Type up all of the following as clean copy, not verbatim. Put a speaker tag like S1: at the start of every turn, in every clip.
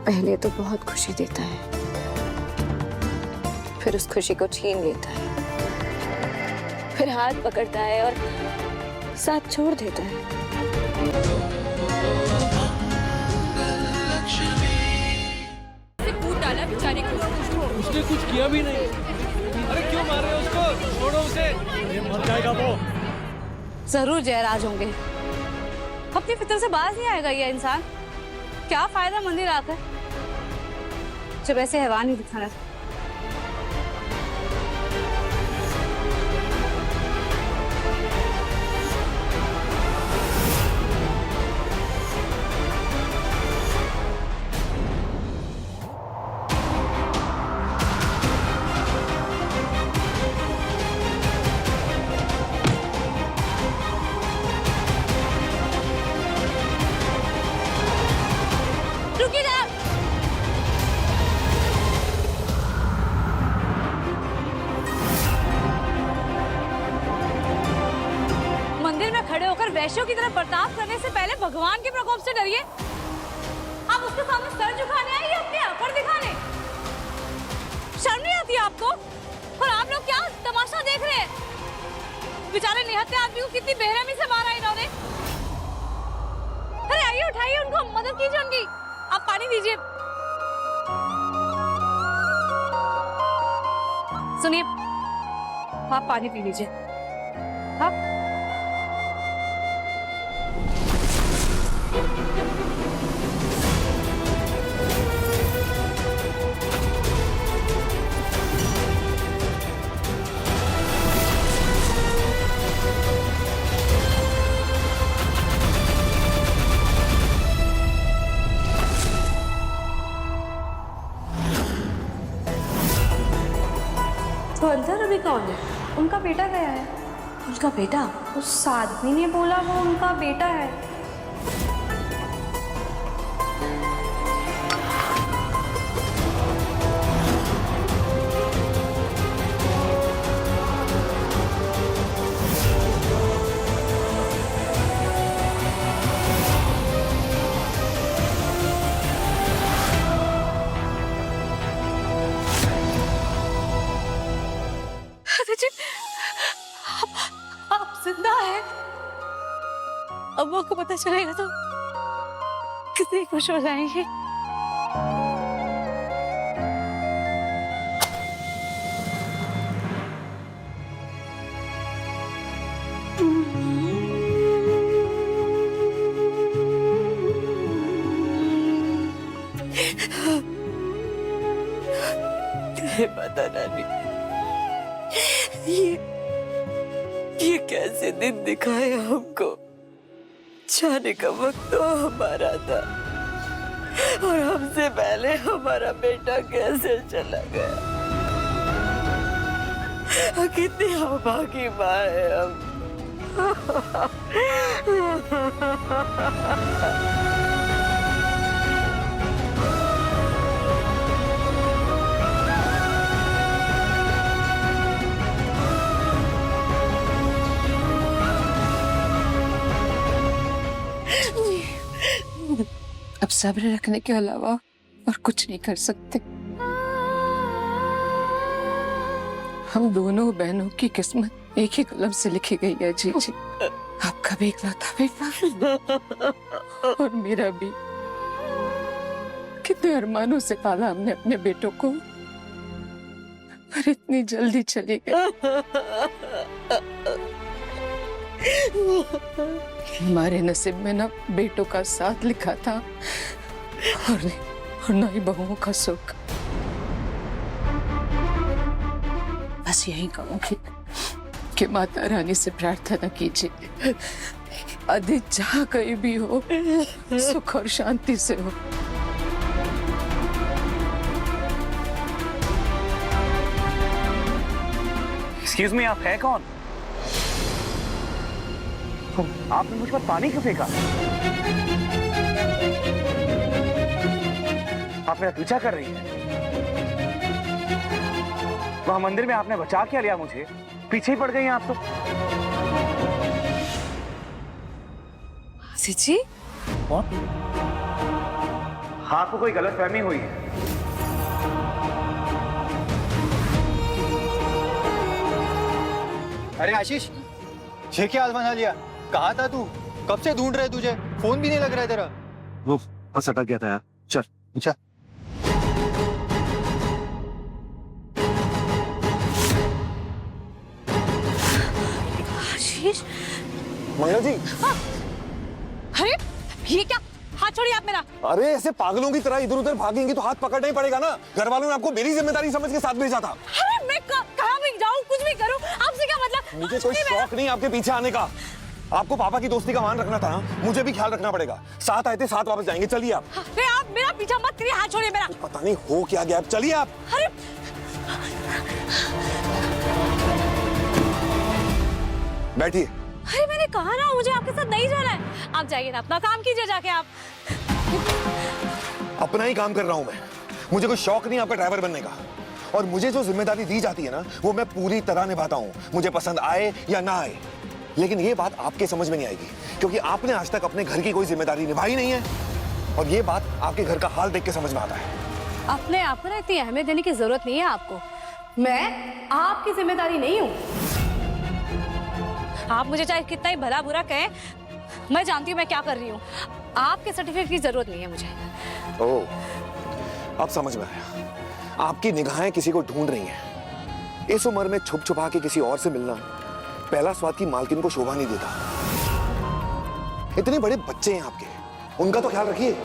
S1: पहले तो बहुत खुशी देता है, फिर उस खुशी को छीन लेता है, फिर हाथ पकड़ता है और साथ छोड़ देता है।
S2: कूद डाला बेचारे को।
S3: उसने कुछ किया भी नहीं। अरे क्यों मार रहे हो उसको? छोड़ो उसे, ये मर जाएगा वो।
S2: जरूर जयराज होंगे। अपनी फितर से बाज नहीं आएगा ये इंसान। क्या फायदा मंदिर आकर जब ऐसे हैवान ही दिखा रहा है। वैश्यों की तरफ बर्ताव करने से पहले भगवान के प्रकोप से डरिए। आप उसके सामने सर झुकाने आए या अपने अकड़ दिखाने? शर्म नहीं आती आपको? और आप लोग क्या तमाशा देख रहे हैं? बेचारे निहत्थे आदमी को कितनी बेरहमी से मारा इन्होंने। अरे आइए, उठाइए उनको, मदद कीजिए उनकी। आप पानी दीजिए। सुनिए, आप पानी पी लीजिए। हाँ,
S4: तो अंदर अभी कौन है? उनका बेटा गया है।
S2: उनका बेटा?
S4: उस आदमी ने बोला वो उनका बेटा है।
S2: आप जिंदा हैं। अम्मा को पता चलेगा तो कितनी खुश हो जाएंगे।
S1: माता रानी, ये कैसे दिन दिखाए हमको। जाने का वक्त तो हमारा था और हमसे पहले हमारा बेटा कैसे चला गया। कितनी अभागी माँ है हम। अब सब्र रखने के अलावा और कुछ नहीं कर सकते। हम दोनों बहनों की किस्मत एक ही कलम से लिखी गई है। जी जी, आपका भी इकलौता बेटा और मेरा भी। कितने अरमानों से पाला हमने अपने बेटों को, पर इतनी जल्दी चली गई। हमारे नसीब में ना बेटों का साथ लिखा था और ना ही बहुओं का सुख। बस यही कहूंगी कि माता रानी से प्रार्थना कीजिए, अधिक जहाँ कहीं भी हो, सुख और शांति से हो।
S5: एक्सक्यूज मी, आप है कौन? आपने मुझ पर पानी क्यों फेंका? आप मेरा पीछा कर रही है। वहां मंदिर में आपने बचा क्या लिया मुझे? पीछे ही पड़ गई हैं आप तो।
S2: जी
S5: कौन? आपको कोई गलतफहमी हुई है।
S6: अरे आशीष, ये क्या हाल बना लिया? कहाँ था तू? कब से ढूंढ रहे तुझे, फोन भी नहीं लग रहा है तेरा।
S5: वो बस अटक गया था यार। चल।
S6: अच्छा,
S2: आशीष,
S7: मंगल जी,
S2: अरे ये क्या? हाथ छोड़िए आप मेरा।
S7: अरे ऐसे पागलों की तरह इधर उधर भागेंगे तो हाथ पकड़ना ही पड़ेगा ना। घर वालों ने आपको मेरी जिम्मेदारी समझ के साथ भेजा था।
S2: अरे मैं कहाँ भी जाऊँ, कुछ भी करूँ, आपसे क्या मतलब?
S7: मुझे कोई शौक नहीं आपके पीछे आने का। आपको पापा की दोस्ती का मान रखना था, मुझे भी ख्याल रखना पड़ेगा। साथ आए थे, साथ वापस जाएंगे। चलिए आप।
S2: अरे आप मेरा पीछा मत करिए, हाथ छोड़िए मेरा।
S7: पता नहीं हो क्या गया, चलिए आप।
S2: अरे
S7: बैठिए।
S2: अरे मैंने कहा ना मुझे आपके साथ नहीं जाना है। आप जाइए ना, अपना काम कीजिए जाके आप।
S7: अपना ही काम कर रहा हूं मैं। मुझे कोई शौक नहीं आपका ड्राइवर बनने का। और मुझे जो जिम्मेदारी दी जाती है ना, वो मैं पूरी तरह निभाता हूं, मुझे पसंद आए या ना आए। लेकिन ये बात आपके समझ में नहीं आएगी, क्योंकि आपने आज तक अपने घर की कोई जिम्मेदारी निभाई नहीं है। और ये बात आपके घर का हाल देख के समझ में आता है।
S4: अपने आप को ना इतनी अहमियत देने की जरूरत नहीं है आपको। मैं आपकी जिम्मेदारी नहीं हूँ।
S2: आप मुझे चाहे कितना ही भला बुरा कहें, मैं जानती हूँ मैं क्या कर रही हूँ। आपके सर्टिफिकेट की जरूरत नहीं है मुझे।
S7: ओह, अब समझ में आया। आपकी निगाहें किसी को ढूंढ रही हैं। इस उम्र में छुप छुपा के किसी और से मिलना पहला स्वाद की मालकिन को शोभा नहीं देता। इतने बड़े बच्चे हैं आपके, उनका तो ख्याल रखिए।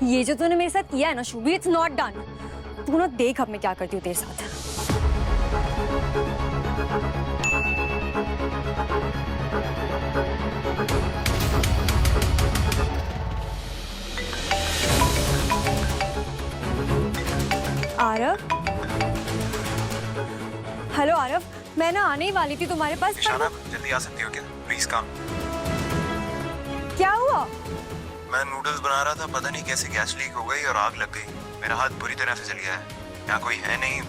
S4: ये जो तूने मेरे साथ किया है ना शुभी, इट्स नॉट डन। तू ना देख अब मैं क्या करती हूँ तेरे साथ। आरव, हेलो आरव, मैं ना आने ही वाली थी तुम्हारे पास।
S8: निशाना, जल्दी आ सकती हो क्या? Please come.
S4: क्या हुआ?
S8: मैं नूडल्स बना रहा था, पता नहीं कैसे गैस लीक हो गई और आग लग गई। मेरा हाथ बुरी तरह से जल गया है। यहाँ कोई है नहीं,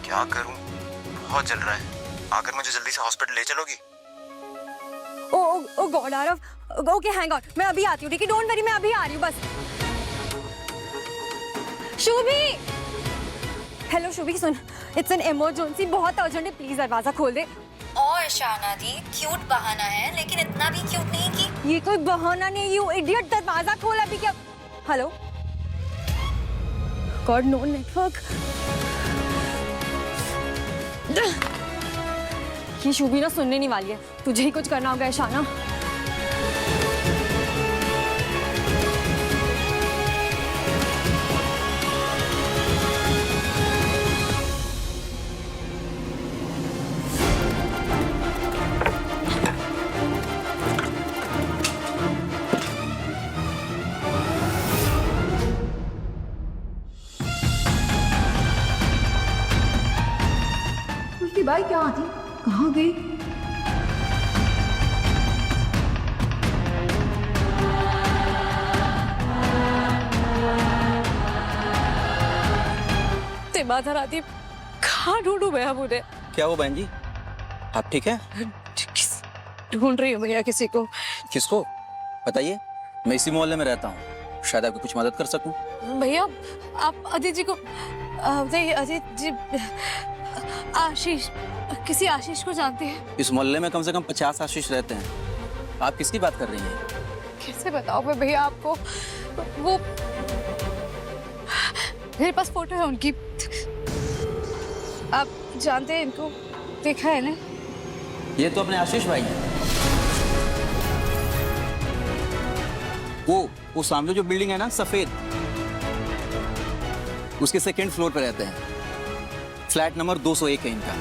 S8: क्या करूँ? बहुत जल रहा है। आकर मुझे जल्दी से हॉस्पिटल ले चलोगी?
S4: Oh god Aarav, okay hang on, मैं अभी आती हूँ, ठीक है? डोंट वरी, मैं अभी आ रही हूँ बस। Shubhi, hello Shubhi, soon, it's an emergency, बहुत अर्जेंट है, प्लीज दरवाजा खोल दे।
S9: और शाना दी, क्यूट बहाना है, लेकिन इतना भी क्यूट नहीं कि
S4: ये कोई बहाना नहीं, यू इडियट, दरवाजा खोल अभी। क्या? Hello, god, no network. ये शुभी ना सुनने नहीं वाली है, तुझे ही कुछ करना होगा शाना।
S10: भाई क्या थी, कहाँ गई?
S2: बात आती, कहाँ ढूंढूं मैं अब उन्हें?
S6: क्या वो बहन जी, आप ठीक है?
S2: ढूंढ रही हूँ भैया किसी को।
S6: किसको बताइए, मैं इसी मोहल्ले में रहता हूँ, शायद आपकी कुछ मदद कर सकूं।
S2: भैया आप अदित जी को, अदित जी, आशीष, किसी आशीष को जानते हैं?
S6: इस मोहल्ले में कम से कम 50 आशीष रहते हैं। आप किसकी बात कर रही हैं?
S2: कैसे बताओ मैं भैया आपको? वो मेरे पास फोटो है उनकी, आप जानते हैं इनको, देखा है ना?
S6: ये तो अपने आशीष भाई हैं। वो सामने जो बिल्डिंग है ना सफेद, उसके सेकंड फ्लोर पर रहते हैं। फ्लैट नंबर 201 है इनका।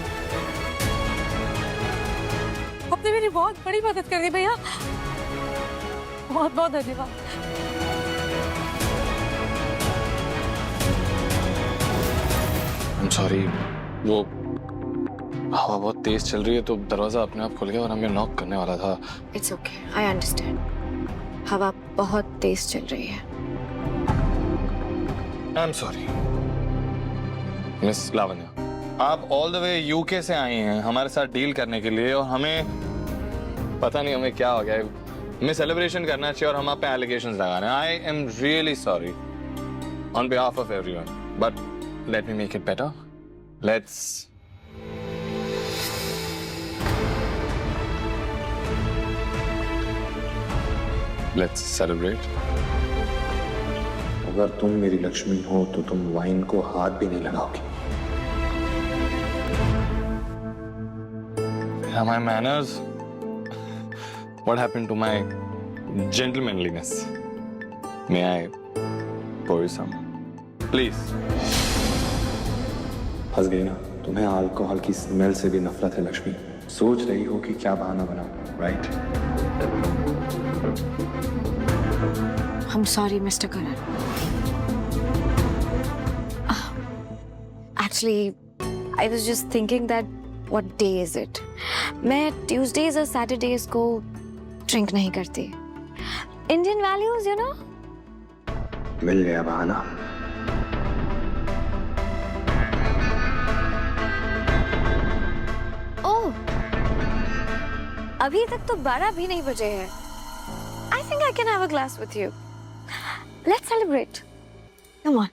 S2: आपने मेरी बहुत बड़ी मदद कर दी भैया, बहुत बहुत धन्यवाद।
S11: सॉरी, वो हवा बहुत तेज चल रही है तो दरवाजा अपने आप खुल गया और हमें नॉक करने वाला था।
S4: It's okay, I understand. हवा बहुत तेज चल रही है।
S11: I am sorry miss Lavanya, आप ऑल द वे यूके से आई हैं हमारे साथ डील करने के लिए, और हमें पता नहीं हमें क्या हो गया, हमें सेलिब्रेशन करना चाहिए और हम आप पे एलिगेशंस लगाने। I am really sorry on behalf of everyone, but let me make it better. Let's celebrate.
S8: अगर तुम मेरी लक्ष्मी हो तो तुम वाइन को हाथ भी नहीं लगाओगी।
S11: My manners? What happened to my gentlemanliness? May I pour you some? Please.
S8: फंस गई ना? तुम्हें अल्कोहल की स्मेल से भी नफरत है लक्ष्मी। सोच रही हो कि क्या बहाना बनाऊं, right?
S4: I'm sorry, Mr. Karan. Actually, I was just thinking that what day is it? मैं Tuesdays और Saturdays को drink नहीं करती. Indian values, you know?
S8: मिल गया बहाना।
S4: Oh, अभी तक तो 12 भी नहीं बजे हैं. I think I can have a glass with you. Let's celebrate. Come on.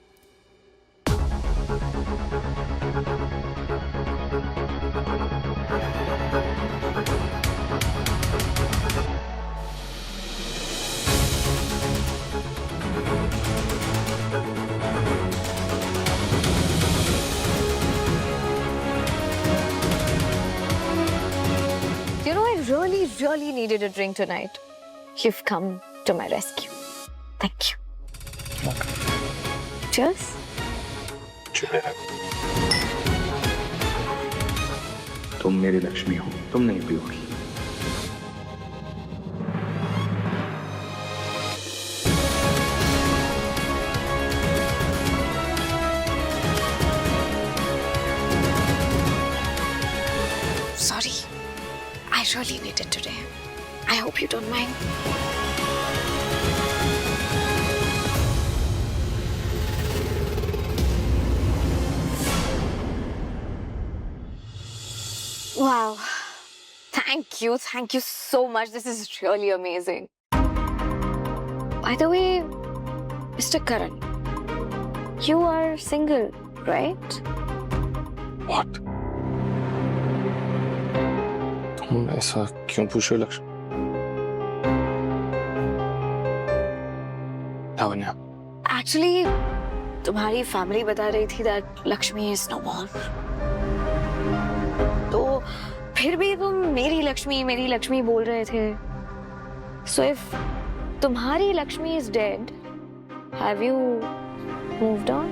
S4: You know, I really needed a drink tonight. You've come to my rescue. Thank you. Cheers.
S8: तुम मेरी लक्ष्मी हो, तुम नहीं पियोगी।
S4: Sorry. I really need it today. I hope you don't mind. Wow. Thank you so much. This is really amazing. By the way, Mr. Karan, you are single, right?
S11: What? तुम ऐसा क्यों पूछ रहे हो लक्ष्मी? लावण्या,
S4: Actually, तुम्हारी family बता रही थी that Lakshmi is no more. तो फिर भी तुम मेरी लक्ष्मी बोल रहे थे. So if तुम्हारी Lakshmi is dead, have you moved on?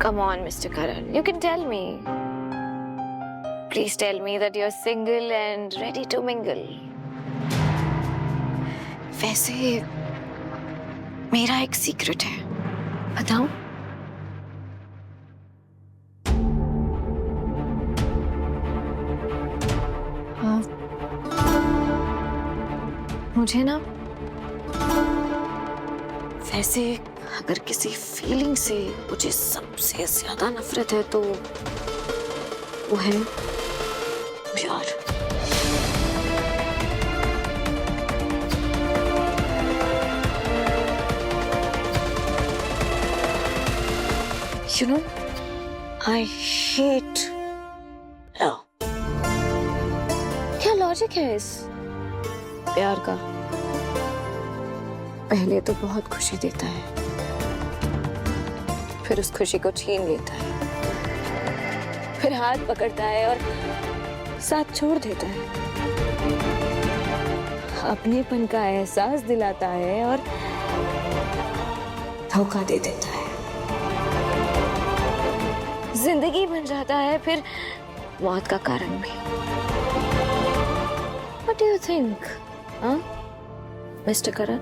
S4: Come on, Mr. Karan, you can tell me. Please tell me that you're single and ready to mingle. वैसे मेरा एक सीक्रेट है, बताऊं? मुझे ना वैसे अगर किसी फीलिंग से मुझे सबसे ज्यादा नफरत है तो वो है प्यार. You know, I hate love. क्या लॉजिक है इस प्यार का? पहले तो बहुत खुशी देता है, फिर उस खुशी को छीन लेता है, फिर हाथ पकड़ता है और साथ छोड़ देता है, अपनेपन का एहसास दिलाता है और धोखा दे देता है, जिंदगी बन जाता है, फिर मौत का कारण भी. What do you think, huh, Mr. Karan?